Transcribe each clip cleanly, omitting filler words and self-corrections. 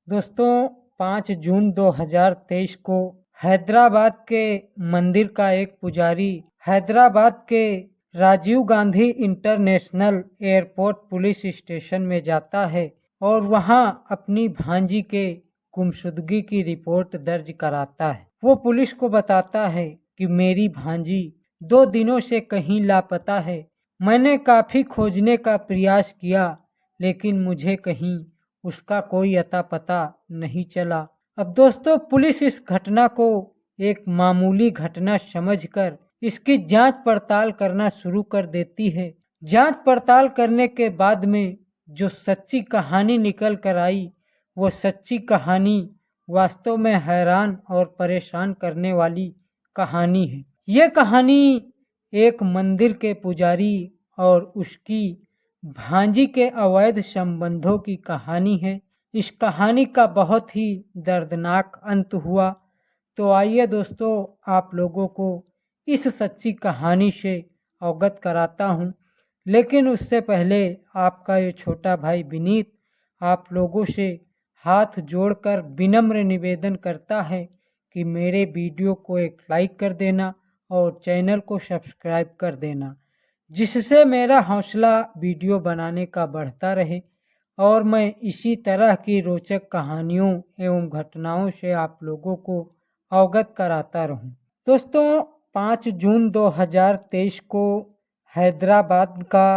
दोस्तों 5 जून 2023 को हैदराबाद के मंदिर का एक पुजारी हैदराबाद के Rajiv Gandhi international airport police station में जाता है और वहां अपनी भांजी के गुमशुदगी की रिपोर्ट दर्ज कराता है। वो पुलिस को बताता है कि मेरी भांजी 2 दिनों से कहीं लापता है। मैंने काफ़ी खोजने का प्रयास किया लेकिन मुझे कहीं उसका कोई अता पता नहीं चला। अब दोस्तों पुलिस इस घटना को एक मामूली घटना समझकर इसकी जांच पड़ताल करना शुरू कर देती है। जांच पड़ताल करने के बाद में जो सच्ची कहानी निकल कर आई वो सच्ची कहानी वास्तव में हैरान और परेशान करने वाली कहानी है। ये कहानी एक मंदिर के पुजारी और उसकी भांजी के अवैध संबंधों की कहानी है। इस कहानी का बहुत ही दर्दनाक अंत हुआ। तो आइए दोस्तों आप लोगों को इस सच्ची कहानी से अवगत कराता हूँ। लेकिन उससे पहले आपका ये छोटा भाई विनीत आप लोगों से हाथ जोड़कर विनम्र निवेदन करता है कि मेरे वीडियो को एक लाइक कर देना और चैनल को सब्सक्राइब कर देना, जिससे मेरा हौसला वीडियो बनाने का बढ़ता रहे और मैं इसी तरह की रोचक कहानियों एवं घटनाओं से आप लोगों को अवगत कराता रहूं। दोस्तों 5 जून 2023 को हैदराबाद का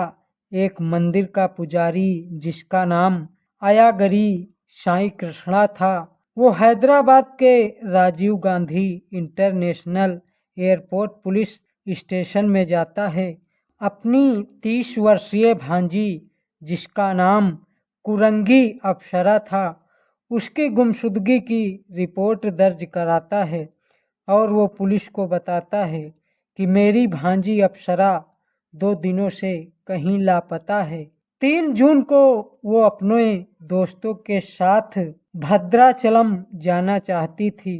एक मंदिर का पुजारी जिसका नाम अयागरी साईं कृष्णा था, वो हैदराबाद के Rajiv Gandhi international airport police station में जाता है। अपनी 30 वर्षीय भांजी जिसका नाम कुरंगी अप्सरा था उसकी गुमशुदगी की रिपोर्ट दर्ज कराता है और वो पुलिस को बताता है कि मेरी भांजी अप्सरा 2 दिनों से कहीं लापता है। 3 जून को वो अपने दोस्तों के साथ भद्राचलम जाना चाहती थी,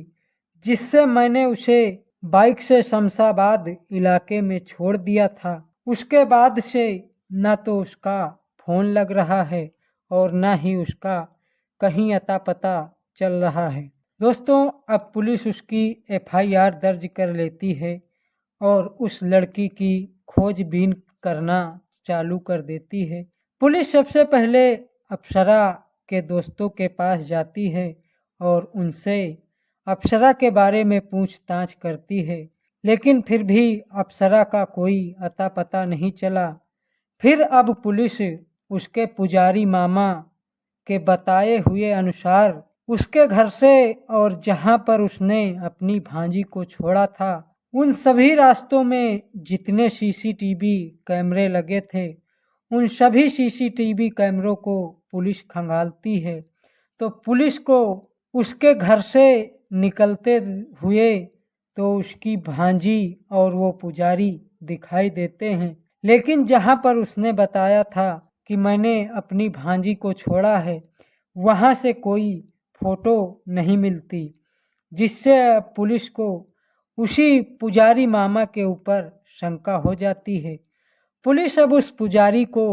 जिससे मैंने उसे बाइक से शमशाबाद इलाके में छोड़ दिया था। उसके बाद से न तो उसका फ़ोन लग रहा है और न ही उसका कहीं अता पता चल रहा है। दोस्तों अब पुलिस उसकी FIR दर्ज कर लेती है और उस लड़की की खोजबीन करना चालू कर देती है। पुलिस सबसे पहले अप्सरा के दोस्तों के पास जाती है और उनसे अप्सरा के बारे में पूछताछ करती है, लेकिन फिर भी अप्सरा का कोई अता पता नहीं चला। फिर अब पुलिस उसके पुजारी मामा के बताए हुए अनुसार उसके घर से और जहां पर उसने अपनी भांजी को छोड़ा था उन सभी रास्तों में जितने CCTV कैमरे लगे थे उन सभी CCTV कैमरों को पुलिस खंगालती है। तो पुलिस को उसके घर से निकलते हुए तो उसकी भांजी और वो पुजारी दिखाई देते हैं, लेकिन जहां पर उसने बताया था कि मैंने अपनी भांजी को छोड़ा है वहां से कोई फोटो नहीं मिलती, जिससे पुलिस को उसी पुजारी मामा के ऊपर शंका हो जाती है। पुलिस अब उस पुजारी को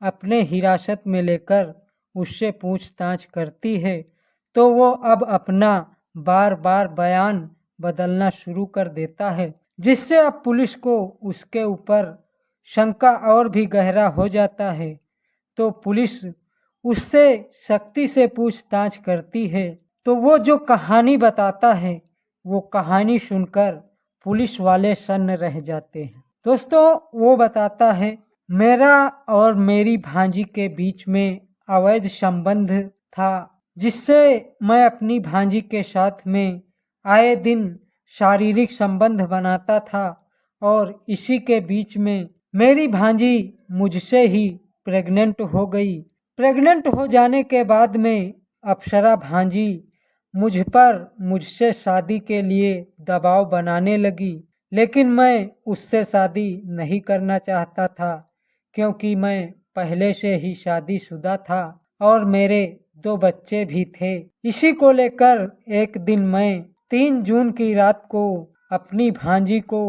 अपने हिरासत में लेकर उससे पूछताछ करती है, तो वो अब अपना बार बार बयान बदलना शुरू कर देता है, जिससे अब पुलिस को उसके ऊपर शंका और भी गहरा हो जाता है। तो पुलिस उससे सख्ती से पूछताछ करती है, तो वो जो कहानी बताता है वो कहानी सुनकर पुलिस वाले सन्न रह जाते हैं। दोस्तों वो बताता है मेरा और मेरी भांजी के बीच में अवैध संबंध था, जिससे मैं अपनी भांजी के साथ में आए दिन शारीरिक संबंध बनाता था और इसी के बीच में मेरी भांजी मुझसे ही प्रेग्नेंट हो गई। प्रेग्नेंट हो जाने के बाद में अप्सरा भांजी मुझसे शादी के लिए दबाव बनाने लगी, लेकिन मैं उससे शादी नहीं करना चाहता था क्योंकि मैं पहले से ही शादीशुदा था और मेरे 2 बच्चे भी थे। इसी को लेकर एक दिन मैं 3 जून की रात को अपनी भांजी को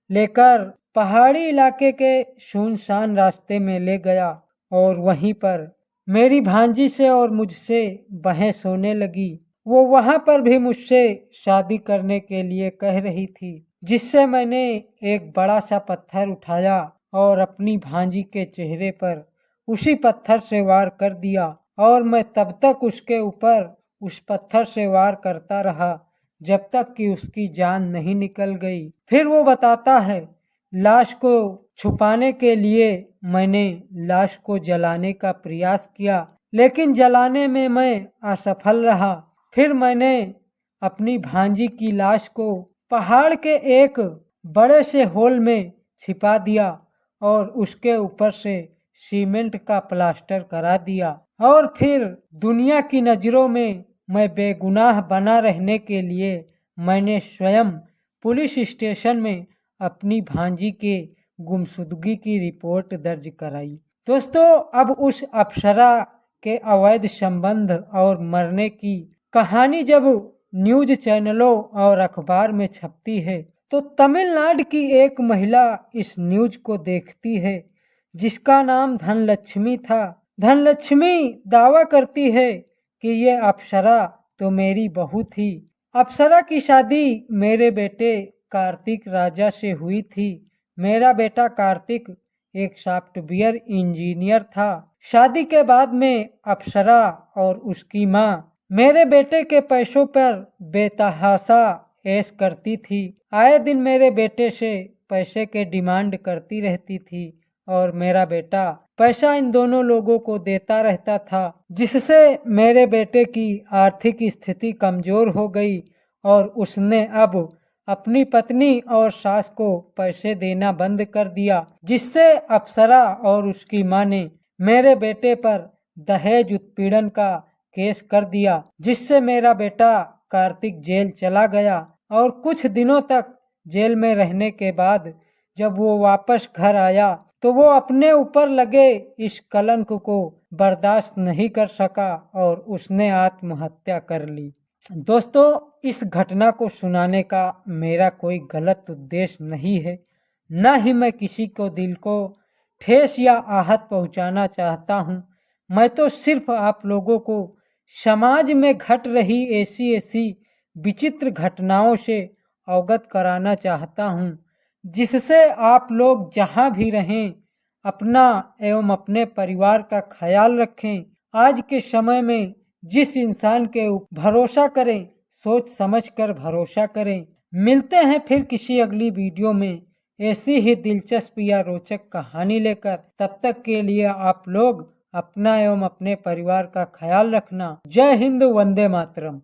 लेकर पहाड़ी इलाके के सुनसान रास्ते में ले गया और वहीं पर मेरी भांजी से और मुझसे बहस होने लगी। वो वहाँ पर भी मुझसे शादी करने के लिए कह रही थी, जिससे मैंने एक बड़ा सा पत्थर उठाया और अपनी भांजी के चेहरे पर उसी पत्थर से वार कर दिया और मैं तब तक उसके ऊपर उस पत्थर से वार करता रहा जब तक कि उसकी जान नहीं निकल गई। फिर वो बताता है, लाश को छुपाने के लिए मैंने लाश को जलाने का प्रयास किया, लेकिन जलाने में मैं असफल रहा। फिर मैंने अपनी भांजी की लाश को पहाड़ के एक बड़े से होल में छिपा दिया और उसके ऊपर से सीमेंट का प्लास्टर करा दिया और फिर दुनिया की नज़रों में मैं बेगुनाह बना रहने के लिए मैंने स्वयं पुलिस स्टेशन में अपनी भांजी के गुमशुदगी की रिपोर्ट दर्ज कराई। दोस्तों, अब उस अप्सरा के अवैध संबंध और मरने की कहानी जब न्यूज चैनलों और अखबार में छपती है तो तमिलनाडु की एक महिला इस न्यूज को देखती है, जिसका नाम धनलक्ष्मी था। धनलक्ष्मी दावा करती है कि ये अप्सरा तो मेरी बहू थी। अप्सरा की शादी मेरे बेटे कार्तिक राजा से हुई थी। मेरा बेटा कार्तिक एक सॉफ्टवेयर इंजीनियर था। शादी के बाद में अप्सरा और उसकी माँ मेरे बेटे के पैसों पर बेतहाशा ऐश करती थी। आए दिन मेरे बेटे से पैसे के डिमांड करती रहती थी और मेरा बेटा पैसा इन दोनों लोगों को देता रहता था, जिससे मेरे बेटे की आर्थिक स्थिति कमजोर हो गई और उसने अब अपनी पत्नी और सास को पैसे देना बंद कर दिया, जिससे अप्सरा और उसकी मां ने मेरे बेटे पर दहेज उत्पीड़न का केस कर दिया, जिससे मेरा बेटा कार्तिक जेल चला गया और कुछ दिनों तक जेल में रहने के बाद जब वो वापस घर आया तो वो अपने ऊपर लगे इस कलंक को बर्दाश्त नहीं कर सका और उसने आत्महत्या कर ली। दोस्तों, इस घटना को सुनाने का मेरा कोई गलत उद्देश्य नहीं है, न ही मैं किसी को दिल को ठेस या आहत पहुंचाना चाहता हूं। मैं तो सिर्फ आप लोगों को समाज में घट रही ऐसी विचित्र घटनाओं से अवगत कराना चाहता हूं, जिससे आप लोग जहां भी रहें अपना एवं अपने परिवार का ख्याल रखें। आज के समय में जिस इंसान के भरोसा करें, सोच समझ कर भरोसा करें। मिलते हैं फिर किसी अगली वीडियो में ऐसी ही दिलचस्प या रोचक कहानी लेकर। तब तक के लिए आप लोग अपना एवं अपने परिवार का ख्याल रखना। जय हिंद, वंदे मातरम।